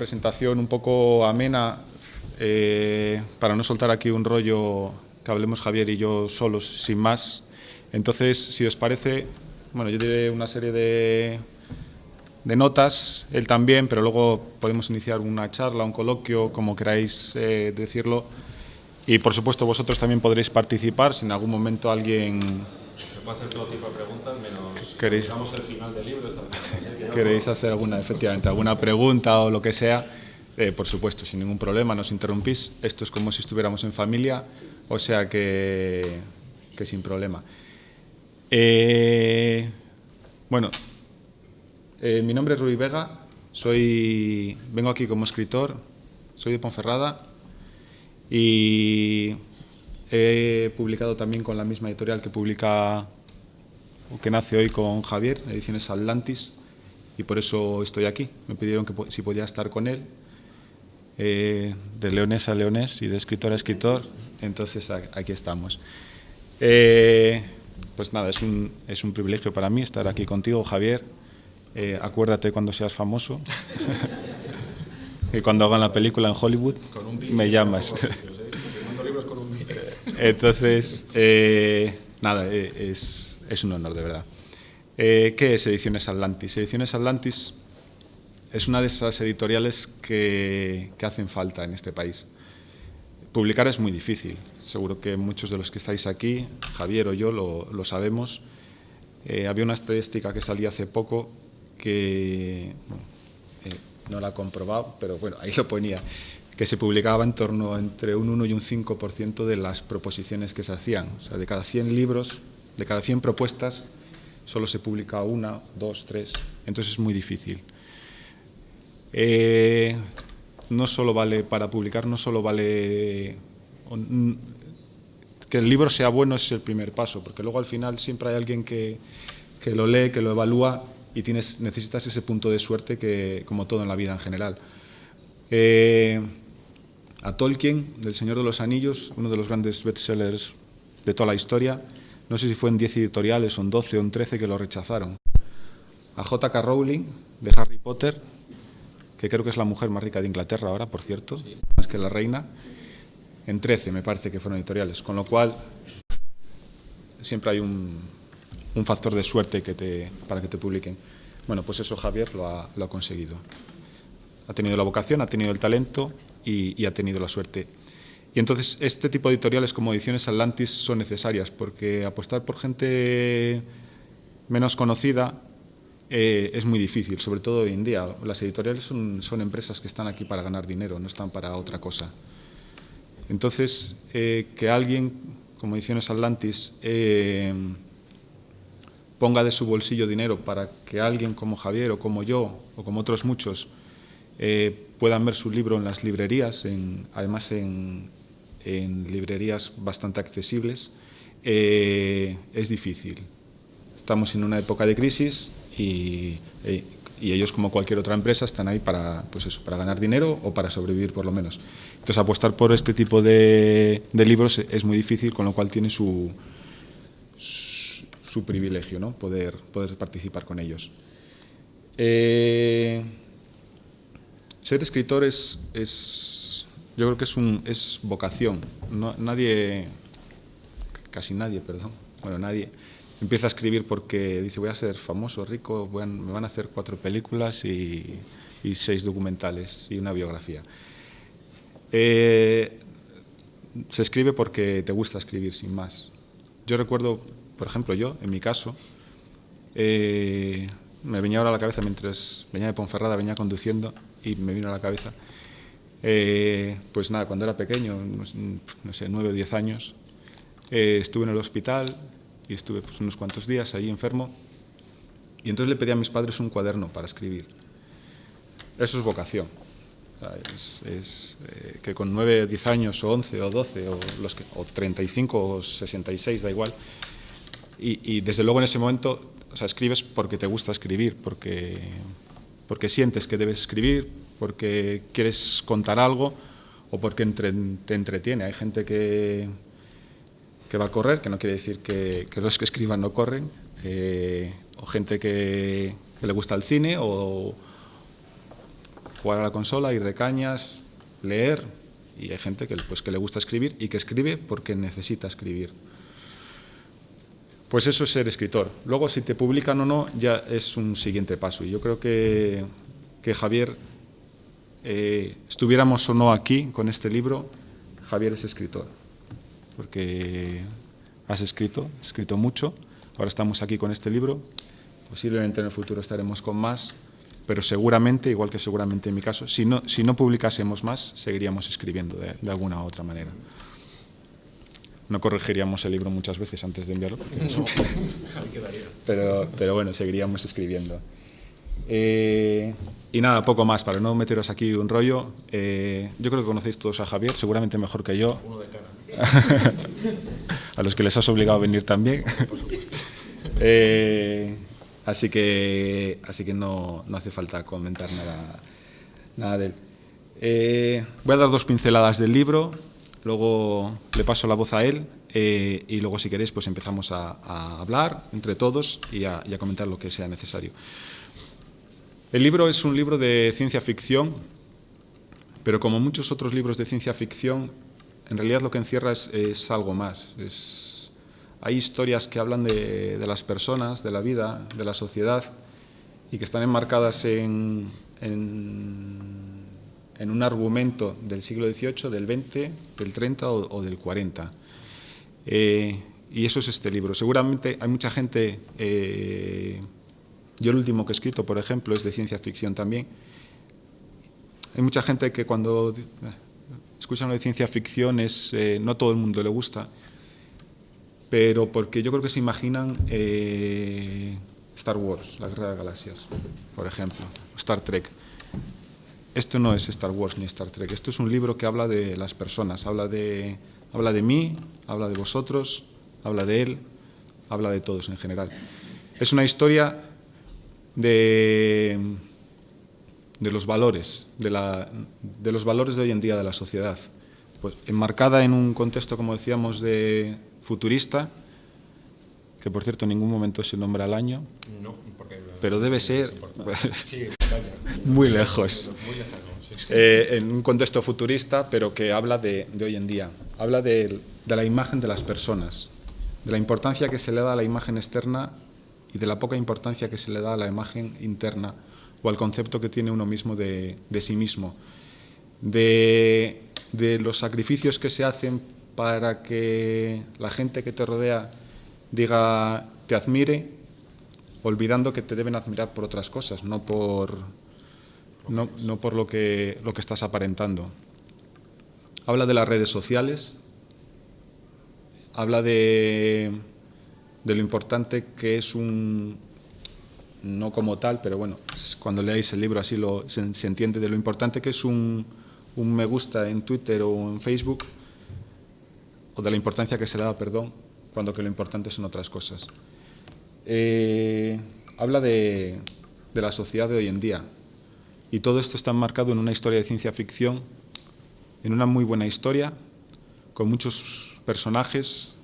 presentación un poco amena, para no soltar aquí un rollo que hablemos Javier y yo solos, sin más. Entonces, si os parece, bueno, yo diré una serie de notas, él también, pero luego podemos iniciar una charla, un coloquio, como queráis decirlo. Y, por supuesto, vosotros también podréis participar, si en algún momento alguien... Se puede hacer todo tipo de preguntas, menos ¿Queréis? digamos el final del libro. ¿Queréis hacer alguna pregunta o lo que sea? Por supuesto, sin ningún problema, nos interrumpís. Esto es como si estuviéramos en familia, o sea que sin problema. Bueno, mi nombre es Rui Vega, vengo aquí como escritor, soy de Ponferrada y he publicado también con la misma editorial que nace hoy con Javier, Ediciones Atlantis, y por eso estoy aquí. Me pidieron que si podía estar con él, de leonés a leonés y de escritor a escritor, entonces aquí estamos. Pues nada, es un privilegio para mí estar aquí contigo, Javier. Acuérdate cuando seas famoso y cuando hagan la película en Hollywood, me llamas. Entonces, nada, es un honor, de verdad. ¿Qué es Ediciones Atlantis? Ediciones Atlantis es una de esas editoriales que hacen falta en este país. Publicar es muy difícil, seguro que muchos de los que estáis aquí, Javier o yo, lo sabemos. Había una estadística que salía hace poco que no la he comprobado, pero bueno, ahí lo ponía, que se publicaba en torno entre un 1 y un 5% de las proposiciones que se hacían. O sea, de cada 100 libros, de cada 100 propuestas, solo se publica 1, 2, 3. Entonces es muy difícil. No solo vale para publicar, no solo vale que el libro sea bueno, es el primer paso, porque luego al final siempre hay alguien que lo lee, que lo evalúa y necesitas ese punto de suerte, que como todo en la vida en general. A Tolkien, del Señor de los Anillos, uno de los grandes bestsellers de toda la historia, no sé si fue en 10 editoriales o en 12 o en 13 que lo rechazaron. A J.K. Rowling, de Harry Potter, que creo que es la mujer más rica de Inglaterra ahora, por cierto, sí, más que la reina, en 13 me parece que fueron editoriales, con lo cual siempre hay un factor de suerte para que te publiquen. Bueno, pues eso Javier lo ha conseguido. Ha tenido la vocación, ha tenido el talento y ha tenido la suerte. Y entonces este tipo de editoriales como Ediciones Atlantis son necesarias, porque apostar por gente menos conocida es muy difícil, sobre todo hoy en día. Las editoriales son empresas que están aquí para ganar dinero, no están para otra cosa. Entonces, que alguien como Ediciones Atlantis ponga de su bolsillo dinero para que alguien como Javier o como yo o como otros muchos puedan ver su libro en las librerías, además en librerías bastante accesibles, es difícil. Estamos en una época de crisis y ellos, como cualquier otra empresa, están ahí para ganar dinero o para sobrevivir, por lo menos. Entonces, apostar por este tipo de libros es muy difícil, con lo cual tiene su privilegio, ¿no? Poder participar con ellos. Ser escritor yo creo que es vocación. Casi nadie empieza a escribir porque dice: voy a ser famoso, rico, me van a hacer 4 películas y 6 documentales y una biografía. Se escribe porque te gusta escribir, sin más. Yo recuerdo, por ejemplo, en mi caso, me venía ahora a la cabeza mientras venía de Ponferrada, venía conduciendo y me vino a la cabeza, pues nada, cuando era pequeño, no sé, 9 o 10 años, estuve en el hospital y estuve pues unos cuantos días allí enfermo, y entonces le pedí a mis padres un cuaderno para escribir. Eso es vocación. Que con 9 o 10 años, o 11 o 12, o 35 o 66, da igual, y desde luego en ese momento, escribes porque te gusta escribir, porque sientes que debes escribir, porque quieres contar algo o porque te entretiene. Hay gente que va a correr, que no quiere decir que los que escriban no corren, o gente que le gusta el cine, o jugar a la consola, ir de cañas, leer, y hay gente que, pues, que le gusta escribir y que escribe porque necesita escribir. Pues eso es ser escritor. Luego, si te publican o no, ya es un siguiente paso. Y yo creo que Javier, estuviéramos o no aquí con este libro, Javier es escritor. Porque has escrito mucho. Ahora estamos aquí con este libro. Posiblemente en el futuro estaremos con más. Pero seguramente, igual que seguramente en mi caso, si no publicásemos más, seguiríamos escribiendo de alguna u otra manera. No corregiríamos el libro muchas veces antes de enviarlo. No, ahí quedaría. Pero bueno, seguiríamos escribiendo. Y nada, poco más, para no meteros aquí un rollo. Yo creo que conocéis todos a Javier, seguramente mejor que yo. Uno de cara. A los que les has obligado a venir también. Por supuesto. Así que no hace falta comentar nada de él. Voy a dar 2 pinceladas del libro, luego le paso la voz a él y luego, si queréis, pues empezamos a hablar entre todos y a comentar lo que sea necesario. El libro es un libro de ciencia ficción, pero como muchos otros libros de ciencia ficción, en realidad lo que encierra es algo más. Hay historias que hablan de las personas, de la vida, de la sociedad, y que están enmarcadas en un argumento del siglo XVIII, del XX, del 30 o del 40. Y eso es este libro. Seguramente hay mucha gente, yo el último que he escrito, por ejemplo, es de ciencia ficción también. Hay mucha gente que cuando escuchan lo de ciencia ficción no todo el mundo le gusta, pero porque yo creo que se imaginan Star Wars, la Guerra de las Galaxias, por ejemplo, Star Trek. Esto no es Star Wars ni Star Trek, esto es un libro que habla de las personas, habla de mí, habla de vosotros, habla de él, habla de todos en general. Es una historia de los valores, de los valores de hoy en día de la sociedad, pues enmarcada en un contexto, como decíamos, de futurista, que por cierto en ningún momento se nombra el año, No, porque pero debe ser sí, muy lejos. Muy lejano, sí. En un contexto futurista, pero que habla de hoy en día, habla de la imagen de las personas, de la importancia que se le da a la imagen externa y de la poca importancia que se le da a la imagen interna o al concepto que tiene uno mismo de sí mismo, de los sacrificios que se hacen para que la gente que te rodea diga, te admire, olvidando que te deben admirar por otras cosas, no por lo que estás aparentando. Habla de las redes sociales, habla de lo importante que es no como tal, pero bueno, cuando leáis el libro así se entiende de lo importante que es un me gusta en Twitter o en Facebook, o de la importancia que se le da, cuando que lo importante son otras cosas. Habla de la sociedad de hoy en día, y todo esto está enmarcado en una historia de ciencia ficción, en una muy buena historia, con muchos personajes,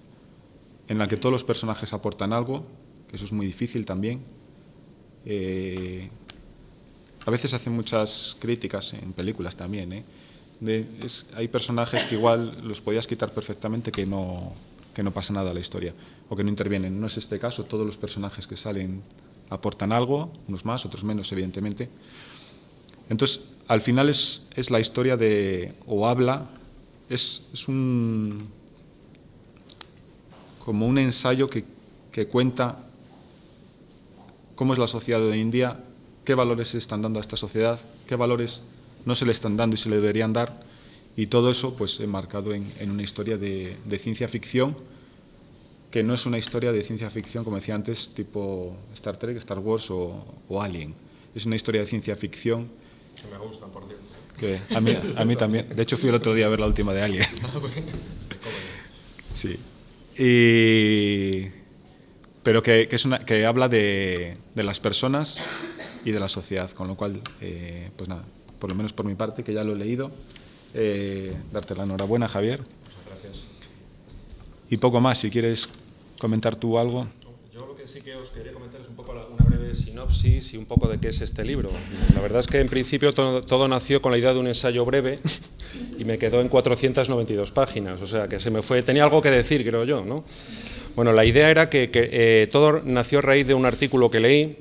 en la que todos los personajes aportan algo, que eso es muy difícil también. A veces hacen muchas críticas en películas también, hay personajes que igual los podías quitar perfectamente, que no pasa nada a la historia, o que no intervienen. No es este caso, todos los personajes que salen aportan algo, unos más, otros menos, evidentemente. Entonces, al final es la historia es como un ensayo que cuenta cómo es la sociedad de hoy en día, qué valores se están dando a esta sociedad, qué valores no se le están dando y se le deberían dar, y todo eso pues enmarcado en una historia de ciencia ficción, que no es una historia de ciencia ficción, como decía antes, tipo Star Trek, Star Wars o Alien. Es una historia de ciencia ficción. Que me gusta, por cierto. Que a mí también. De hecho, fui el otro día a ver la última de Alien. Sí. Pero que habla de las personas y de la sociedad, con lo cual, pues nada, por lo menos por mi parte, que ya lo he leído, darte la enhorabuena, Javier. Muchas gracias. Y poco más, si quieres comentar tú algo. Yo lo que que sí que os quería comentar es un poco una breve sinopsis y un poco de qué es este libro. La verdad es que en principio todo nació con la idea de un ensayo breve y me quedó en 492 páginas, o sea que se me fue, tenía algo que decir, creo yo, ¿no? Bueno, la idea era que todo nació a raíz de un artículo que leí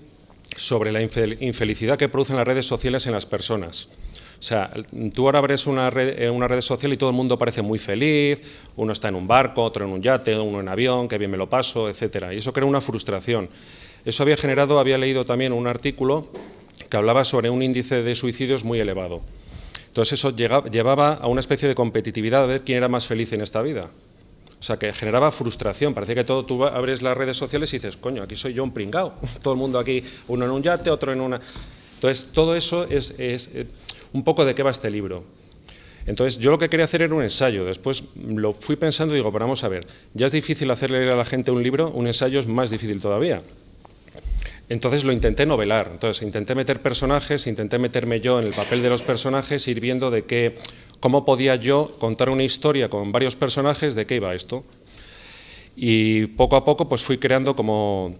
sobre la infelicidad que producen las redes sociales en las personas. O sea, tú ahora abres una red social y todo el mundo parece muy feliz, uno está en un barco, otro en un yate, uno en avión, que bien me lo paso, etcétera. Y eso crea una frustración. Eso había leído también un artículo que hablaba sobre un índice de suicidios muy elevado. Entonces eso llevaba a una especie de competitividad de ver quién era más feliz en esta vida. O sea, que generaba frustración. Parecía que tú abres las redes sociales y dices, coño, aquí soy yo un pringao. Todo el mundo aquí, uno en un yate, otro en una... Entonces, todo eso es un poco de qué va este libro. Entonces, yo lo que quería hacer era un ensayo. Después lo fui pensando y digo, pero vamos a ver, ya es difícil hacer leer a la gente un libro, un ensayo es más difícil todavía. Entonces lo intenté novelar. Entonces, intenté meter personajes, intenté meterme yo en el papel de los personajes, ir viendo cómo podía yo contar una historia con varios personajes, de qué iba esto. Y poco a poco pues fui creando, como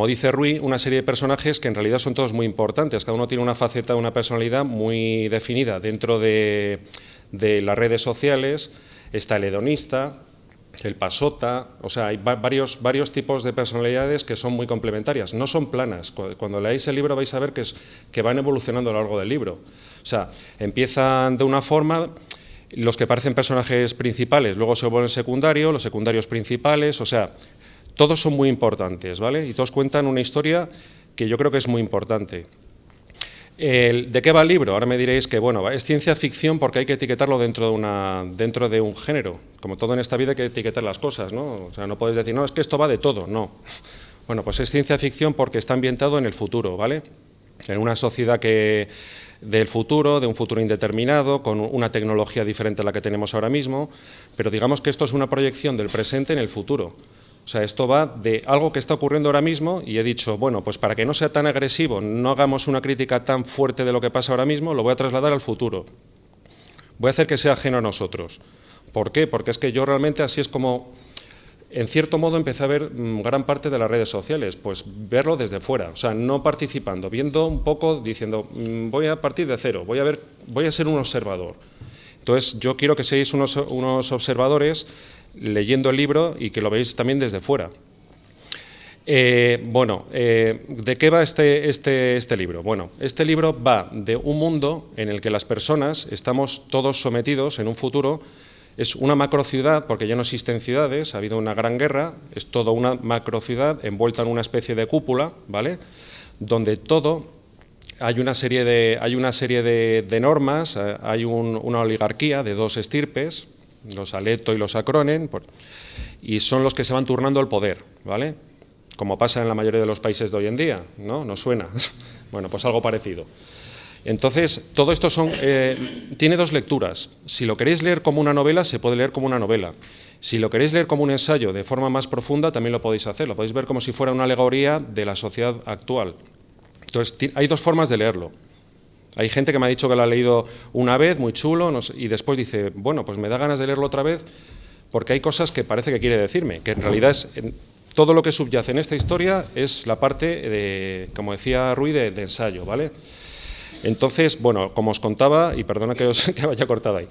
dice Rui, una serie de personajes que en realidad son todos muy importantes. Cada uno tiene una faceta, una personalidad muy definida. Dentro de las redes sociales está el hedonista, el pasota, o sea, hay varios tipos de personalidades que son muy complementarias. No son planas. Cuando leáis el libro vais a ver que van evolucionando a lo largo del libro. O sea, empiezan de una forma, los que parecen personajes principales, luego se vuelven secundarios, los secundarios principales, o sea, todos son muy importantes, ¿vale? Y todos cuentan una historia que yo creo que es muy importante. ¿De qué va el libro? Ahora me diréis que bueno, es ciencia ficción porque hay que etiquetarlo dentro de un género. Como todo en esta vida hay que etiquetar las cosas, ¿no? O sea, no puedes decir, no, es que esto va de todo, no. Bueno, pues es ciencia ficción porque está ambientado en el futuro, ¿vale? En una sociedad del futuro, de un futuro indeterminado, con una tecnología diferente a la que tenemos ahora mismo, pero digamos que esto es una proyección del presente en el futuro. O sea, esto va de algo que está ocurriendo ahora mismo y he dicho, bueno, pues para que no sea tan agresivo, no hagamos una crítica tan fuerte de lo que pasa ahora mismo, lo voy a trasladar al futuro. Voy a hacer que sea ajeno a nosotros. ¿Por qué? Porque es que yo realmente así es como, en cierto modo, empecé a ver gran parte de las redes sociales, pues verlo desde fuera, o sea, no participando, viendo un poco, diciendo, voy a partir de cero, voy a ser un observador. Entonces, yo quiero que seáis unos observadores leyendo el libro y que lo veáis también desde fuera. ¿De qué va este libro? Bueno, este libro va de un mundo en el que las personas estamos todos sometidos en un futuro. Es una macrociudad, porque ya no existen ciudades, ha habido una gran guerra, es toda una macrociudad envuelta en una especie de cúpula, ¿vale? Donde hay una serie de normas, hay una oligarquía de dos estirpes, los Aleto y los Acronen, y son los que se van turnando el poder, ¿vale? Como pasa en la mayoría de los países de hoy en día, ¿no? ¿Nos suena? Bueno, pues algo parecido. Entonces, todo esto tiene dos lecturas. Si lo queréis leer como una novela, se puede leer como una novela. Si lo queréis leer como un ensayo de forma más profunda, también lo podéis hacer. Lo podéis ver como si fuera una alegoría de la sociedad actual. Entonces, hay dos formas de leerlo. Hay gente que me ha dicho que lo ha leído una vez, muy chulo, y después dice, bueno, pues me da ganas de leerlo otra vez porque hay cosas que parece que quiere decirme, que en realidad todo lo que subyace en esta historia es la parte, como decía Rui, de ensayo, ¿vale? Entonces, bueno, como os contaba, y perdona que vaya cortado ahí,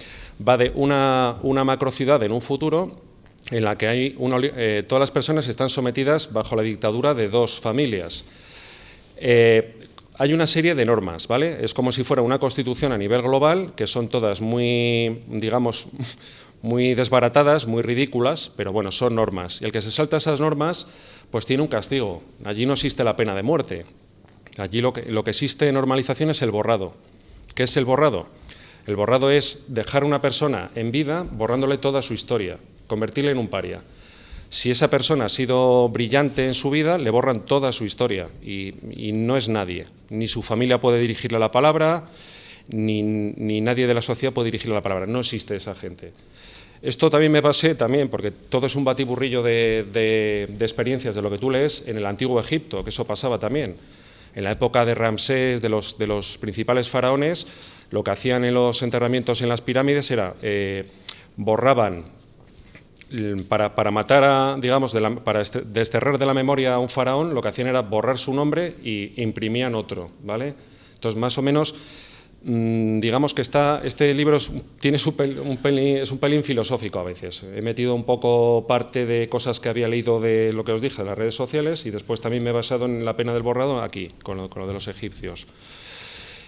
va de una macrociudad en un futuro en la que todas las personas están sometidas bajo la dictadura de dos familias. Hay una serie de normas, ¿vale? Es como si fuera una constitución a nivel global, que son todas muy, digamos, muy desbaratadas, muy ridículas, pero bueno, son normas. Y el que se salta esas normas, pues tiene un castigo. Allí no existe la pena de muerte. Allí lo que existe en normalización es el borrado. ¿Qué es el borrado? El borrado es dejar a una persona en vida borrándole toda su historia, convertirle en un paria. Si esa persona ha sido brillante en su vida, le borran toda su historia y no es nadie. Ni su familia puede dirigirle la palabra, ni nadie de la sociedad puede dirigirle la palabra. No existe esa gente. Esto también me pasé, porque todo es un batiburrillo de experiencias de lo que tú lees en el Antiguo Egipto, que eso pasaba también. En la época de Ramsés, de los principales faraones, lo que hacían en los enterramientos en las pirámides era borraban para matar digamos, para desterrar de la memoria a un faraón, lo que hacían era borrar su nombre y imprimían otro, ¿vale? Entonces, más o menos, digamos que este libro es un pelín filosófico a veces. He metido un poco parte de cosas que había leído de lo que os dije, de las redes sociales, y después también me he basado en la pena del borrado aquí, con lo de los egipcios.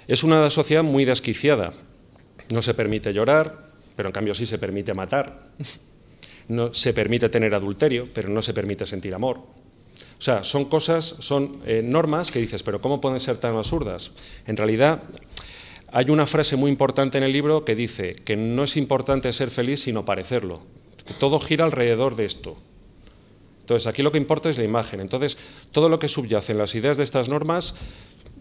Es una sociedad muy desquiciada. No se permite llorar, pero en cambio sí se permite matar. No se permite tener adulterio, pero no se permite sentir amor. O sea, son normas que dices, pero ¿cómo pueden ser tan absurdas? En realidad, hay una frase muy importante en el libro que dice que no es importante ser feliz, sino parecerlo. Que todo gira alrededor de esto. Entonces, aquí lo que importa es la imagen. Entonces, todo lo que subyace en las ideas de estas normas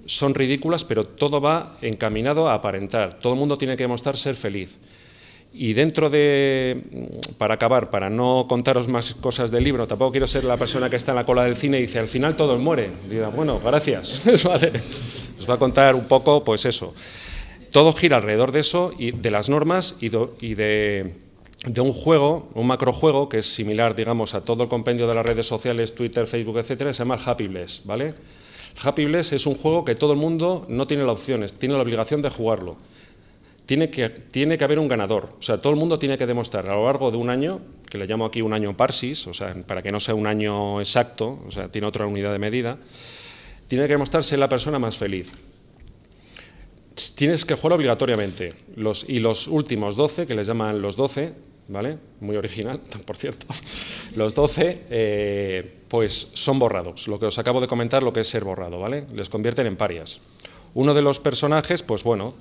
son ridículas, pero todo va encaminado a aparentar. Todo el mundo tiene que demostrar ser feliz. Y para acabar, para no contaros más cosas del libro, tampoco quiero ser la persona que está en la cola del cine y dice, al final todos mueren. Y diga, bueno, gracias. Vale. Os va a contar un poco, pues eso. Todo gira alrededor de eso, y de las normas y de un juego, un macrojuego, que es similar, digamos, a todo el compendio de las redes sociales, Twitter, Facebook, etcétera, se llama el Happy Bless, ¿vale? El Happy Bless es un juego que todo el mundo no tiene la opción, tiene la obligación de jugarlo. Tiene que haber un ganador, o sea, todo el mundo tiene que demostrar a lo largo de un año, que le llamo aquí un año parsis, o sea, para que no sea un año exacto, o sea, tiene otra unidad de medida, tiene que demostrar ser la persona más feliz. Tienes que jugar obligatoriamente, los últimos 12, que les llaman los 12, ¿vale? Muy original, por cierto. Los 12, pues son borrados, lo que os acabo de comentar, lo que es ser borrado, ¿vale? Les convierten en parias. Uno de los personajes, pues bueno,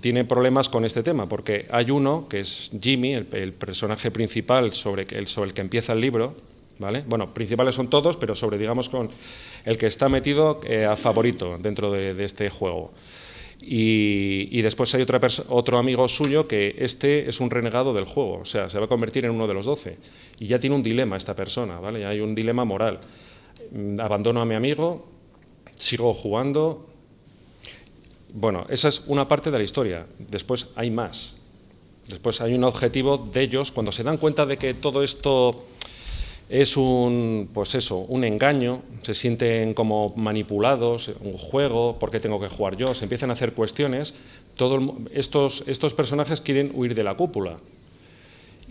tiene problemas con este tema, porque hay uno, que es Jimmy, el personaje principal sobre el que empieza el libro, ¿vale? Bueno, principales son todos, pero digamos, con el que está metido a favorito dentro de este juego. Y después hay otro amigo suyo que es un renegado del juego, o sea, se va a convertir en uno de los 12. Y ya tiene un dilema esta persona, ¿vale? Hay un dilema moral. Abandono a mi amigo, sigo jugando. Bueno, esa es una parte de la historia. Después hay más. Después hay un objetivo de ellos, cuando se dan cuenta de que todo esto es un engaño, se sienten como manipulados, un juego, ¿por qué tengo que jugar yo? Se empiezan a hacer cuestiones. Estos personajes quieren huir de la cúpula.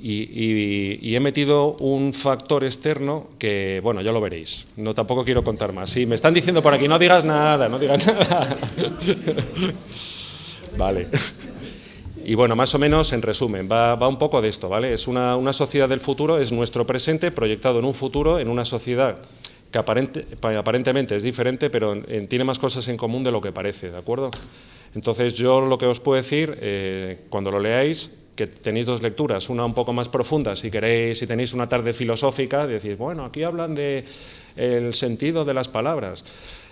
Y he metido un factor externo que, bueno, ya lo veréis. No, tampoco quiero contar más. Sí, me están diciendo por aquí, no digas nada, no digas nada. Vale. Y bueno, más o menos, en resumen, va un poco de esto, ¿vale? Es una sociedad del futuro, es nuestro presente proyectado en un futuro, en una sociedad que aparentemente es diferente, pero tiene más cosas en común de lo que parece, ¿de acuerdo? Entonces, yo lo que os puedo decir, cuando lo leáis, que tenéis dos lecturas, una un poco más profunda, si tenéis una tarde filosófica, decís, bueno, aquí hablan del sentido de las palabras,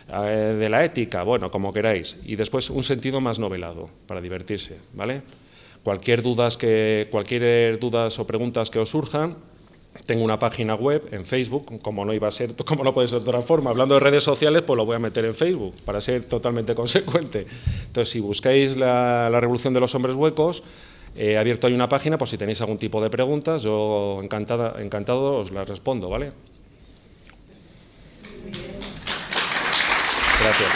de la ética, bueno, como queráis, y después un sentido más novelado, para divertirse, ¿vale? Cualquier dudas o preguntas que os surjan, tengo una página web en Facebook, como no puede ser de otra forma, hablando de redes sociales, pues lo voy a meter en Facebook, para ser totalmente consecuente. Entonces, si buscáis la Revolución de los Hombres Huecos, he abierto ahí una página, por si tenéis algún tipo de preguntas, yo encantado os las respondo, ¿vale? Gracias.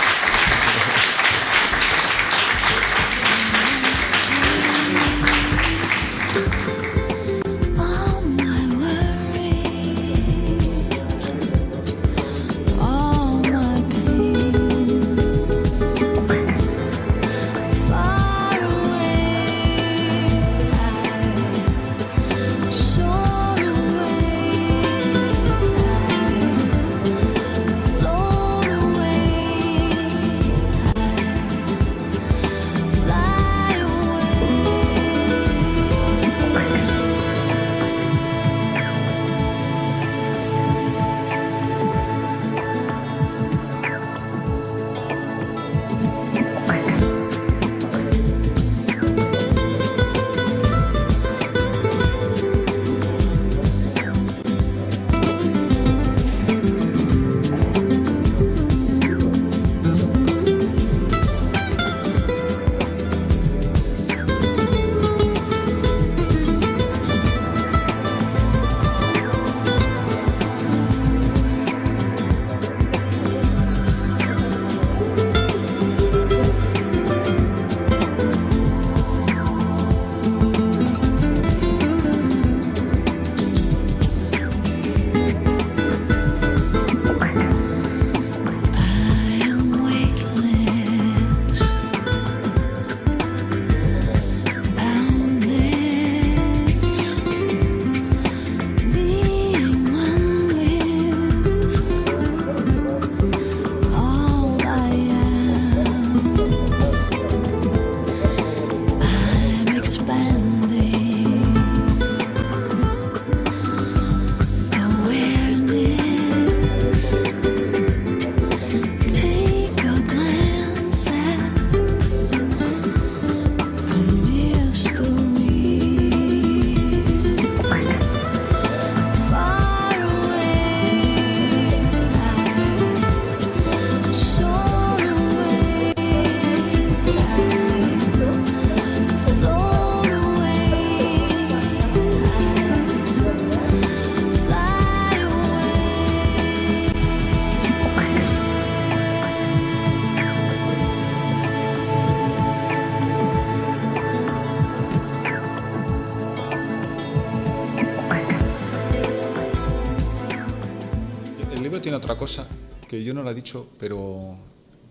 libro tiene otra cosa que yo no la he dicho, pero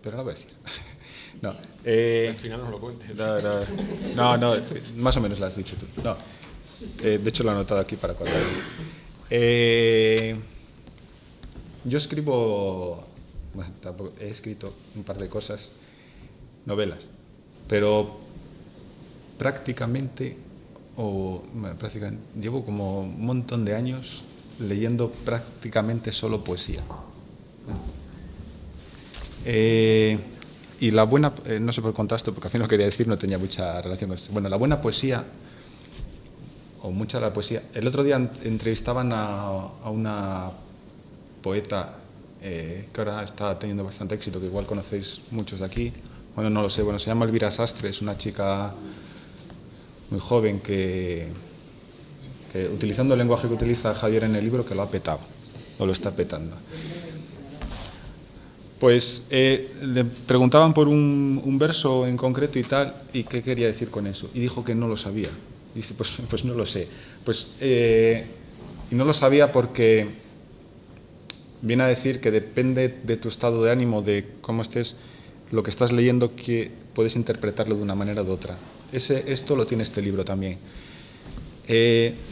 la voy a decir. No, Al final no lo cuentes. no, más o menos la has dicho tú. No, de hecho lo he anotado aquí para acordarme. Yo escribo, bueno, tampoco, he escrito un par de cosas, novelas, pero prácticamente llevo como un montón de años leyendo prácticamente solo poesía. Y la buena, no sé por qué contaste, porque al fin lo quería decir, no tenía mucha relación con esto. Bueno, la buena poesía, o mucha de la poesía. El otro día entrevistaban a una poeta que ahora está teniendo bastante éxito, que igual conocéis muchos de aquí. Bueno, no lo sé, se llama Elvira Sastre, es una chica muy joven que utilizando el lenguaje que utiliza Javier en el libro, que lo ha petado, o lo está petando. Pues le preguntaban por un verso en concreto y tal, y qué quería decir con eso, y dijo que no lo sabía. Dice, pues no lo sé. Y no lo sabía porque viene a decir que depende de tu estado de ánimo, de cómo estés, lo que estás leyendo, que puedes interpretarlo de una manera o de otra. Esto lo tiene este libro también.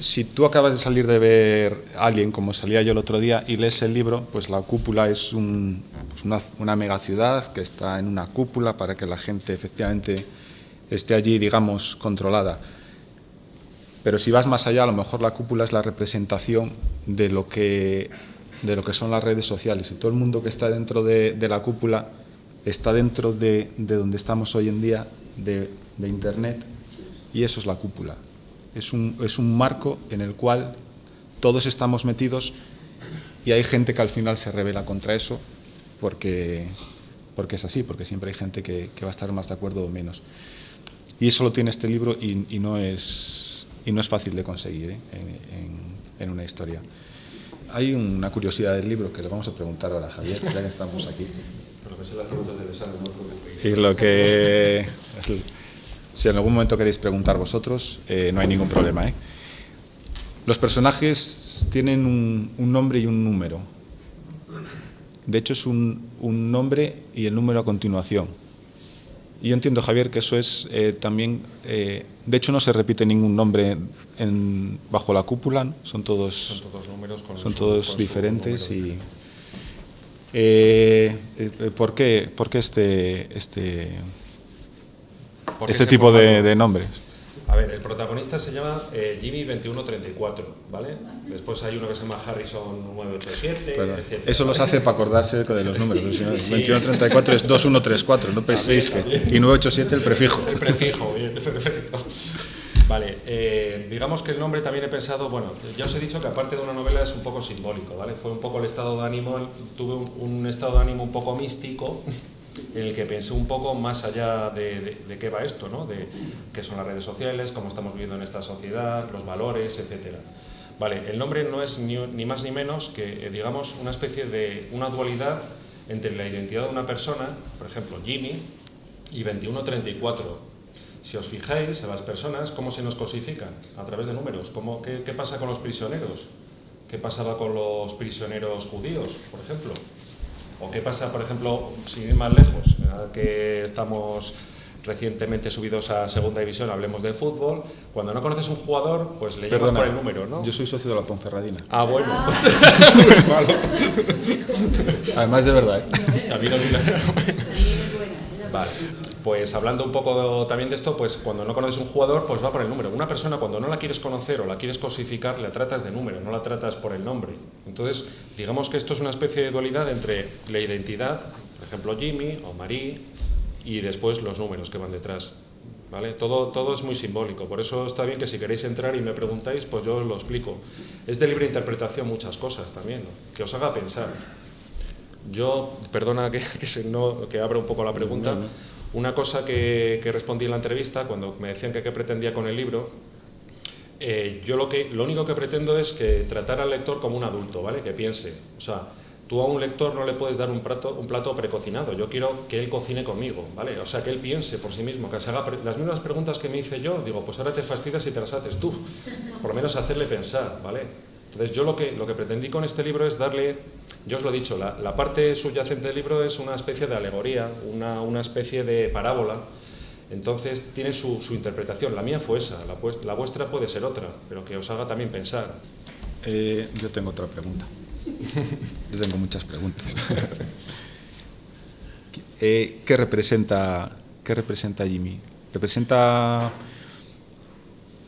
Si tú acabas de salir de ver Alien, como salía yo el otro día, y lees el libro, pues la cúpula es una megaciudad que está en una cúpula para que la gente efectivamente esté allí, digamos, controlada. Pero si vas más allá, a lo mejor la cúpula es la representación de lo que son las redes sociales. Y todo el mundo que está dentro de la cúpula está dentro de donde estamos hoy en día, de Internet, y eso es la cúpula. Es un marco en el cual todos estamos metidos y hay gente que al final se rebela contra eso porque es así, porque siempre hay gente que va a estar más de acuerdo o menos. Y eso lo tiene este libro y no es fácil de conseguir en una historia. Hay una curiosidad del libro que le vamos a preguntar ahora a Javier, ya que estamos aquí. Pero que son las preguntas del examen, no preocupéis. Y lo que... Si en algún momento queréis preguntar vosotros, no hay ningún problema. Los personajes tienen un nombre y un número. De hecho, es un nombre y el número a continuación. Y yo entiendo, Javier, que eso es también... de hecho, no se repite ningún nombre bajo la cúpula, ¿no? Son todos números son todos diferentes. Y ¿por qué este tipo de nombres? A ver, el protagonista se llama Jimmy 2134, ¿vale? Después hay uno que se llama Harrison 987, etc. Eso los hace para acordarse de los números. Sí. 2134 es 2134, no penséis que... Y 987 el prefijo. El prefijo, bien, perfecto. Vale, digamos que el nombre también he pensado, bueno, ya os he dicho que aparte de una novela es un poco simbólico, ¿vale? Fue un poco el estado de ánimo, tuve un estado de ánimo un poco místico, en el que pensé un poco más allá de qué va esto, ¿no? De qué son las redes sociales, cómo estamos viviendo en esta sociedad, los valores, etcétera. Vale, el nombre no es ni más ni menos que, digamos, una especie de una dualidad entre la identidad de una persona, por ejemplo, Jimmy, y 2134. Si os fijáis en las personas, ¿cómo se nos cosifican? A través de números. ¿Qué pasa con los prisioneros? ¿Qué pasaba con los prisioneros judíos, por ejemplo? ¿O qué pasa, por ejemplo, sin ir más lejos, que estamos recientemente subidos a Segunda División, hablemos de fútbol, cuando no conoces un jugador, pues le llamas por el número, ¿no? Yo soy socio de la Ponferradina. Ah, bueno. Pues, Además de verdad, También Vale. Pues hablando un poco también de esto, pues cuando no conoces un jugador, pues va por el número. Una persona cuando no la quieres conocer o la quieres cosificar, la tratas de número, no la tratas por el nombre. Entonces, digamos que esto es una especie de dualidad entre la identidad, por ejemplo Jimmy o Marie, y después los números que van detrás. ¿Vale? Todo es muy simbólico, por eso está bien que si queréis entrar y me preguntáis, pues yo os lo explico. Es de libre interpretación muchas cosas también, ¿no? Que os haga pensar. Yo, perdona que abra un poco la pregunta, una cosa que respondí en la entrevista cuando me decían que qué pretendía con el libro, yo lo único que pretendo es que tratar al lector como un adulto, ¿vale? Que piense, o sea, tú a un lector no le puedes dar un plato precocinado, yo quiero que él cocine conmigo, ¿vale? O sea, que él piense por sí mismo, que se haga las mismas preguntas que me hice yo, digo, pues ahora te fastidias y te las haces tú, por lo menos hacerle pensar, ¿vale? Entonces yo lo que pretendí con este libro es darle, yo os lo he dicho, la parte subyacente del libro es una especie de alegoría, una especie de parábola. Entonces tiene su interpretación. La mía fue esa, la vuestra puede ser otra, pero que os haga también pensar. Yo tengo otra pregunta. Yo tengo muchas preguntas. ¿Qué representa Jimmy?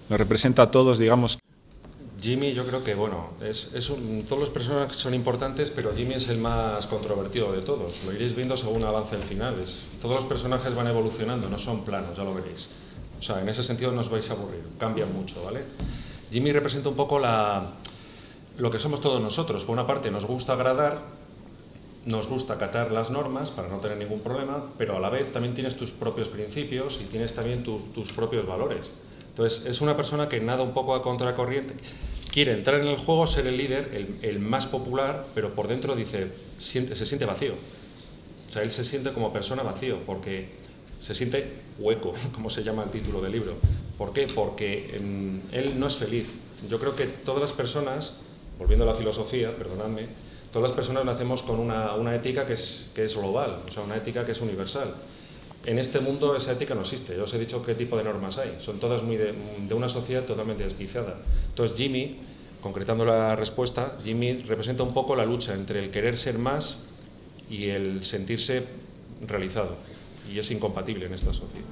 Nos representa a todos, digamos. Jimmy, yo creo que, bueno, todos los personajes son importantes, pero Jimmy es el más controvertido de todos. Lo iréis viendo según avance el final. Todos los personajes van evolucionando, no son planos, ya lo veréis. O sea, en ese sentido no os vais a aburrir, cambian mucho, ¿vale? Jimmy representa un poco lo que somos todos nosotros. Por una parte, nos gusta agradar, nos gusta acatar las normas para no tener ningún problema, pero a la vez también tienes tus propios principios y tienes también tus propios valores. Entonces, es una persona que nada un poco a contracorriente. Quiere entrar en el juego, ser el líder, el más popular, pero por dentro se siente vacío. O sea, él se siente como persona vacío, porque se siente hueco, como se llama el título del libro. ¿Por qué? Porque él no es feliz. Yo creo que todas las personas, volviendo a la filosofía, perdonadme, todas las personas nacemos con una ética que es global, o sea, una ética que es universal. En este mundo esa ética no existe. Yo os he dicho qué tipo de normas hay. Son todas muy de una sociedad totalmente desquiciada. Entonces Jimmy, concretando la respuesta, Jimmy representa un poco la lucha entre el querer ser más y el sentirse realizado. Y es incompatible en esta sociedad.